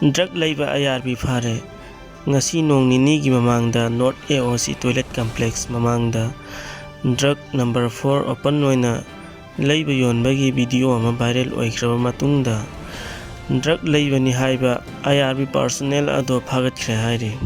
Drug leiba IRB fakhre. Ngasi nong nini gi mamangda North AOC Toilet Complex mamangda drug number 4 open oina leiba yonbagi video ama viral oikraba matungda drug leiba ni haiba IRB personnel ado phagatkre haire.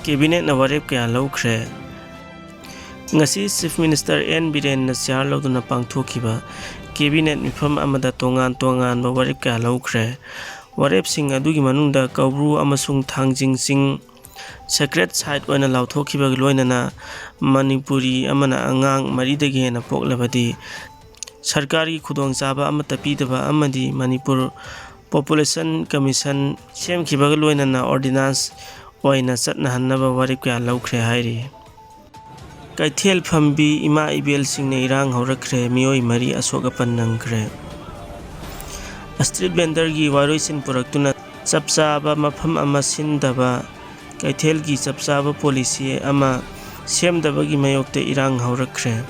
Cabinet na warep kaya laukre. Ngasi Chief Minister N Biren na siyar lauduna pangthokiba Cabinet mifam amada tongan ba warep kaya laukre. Warep sing adugi manungda kaubru amasung thangjing sing sacred site oina lauthokiba loinana Manipuri amana Angang maridagi hena poklabadi sarkari khudong chaba amata pidaba amadi Manipur Population Commission semkhiba loinana ordinance oina chatna hannaba warip kya laukre hairi. Kaithel phambi ima ibel singna irang horakre mioi mari asoga pannangkre. Street vendor gi waroisin puraktuna chapchaba mafam ama sindaba kaithel gi chapchaba policy ama semdaba gi mayokte irang horakre.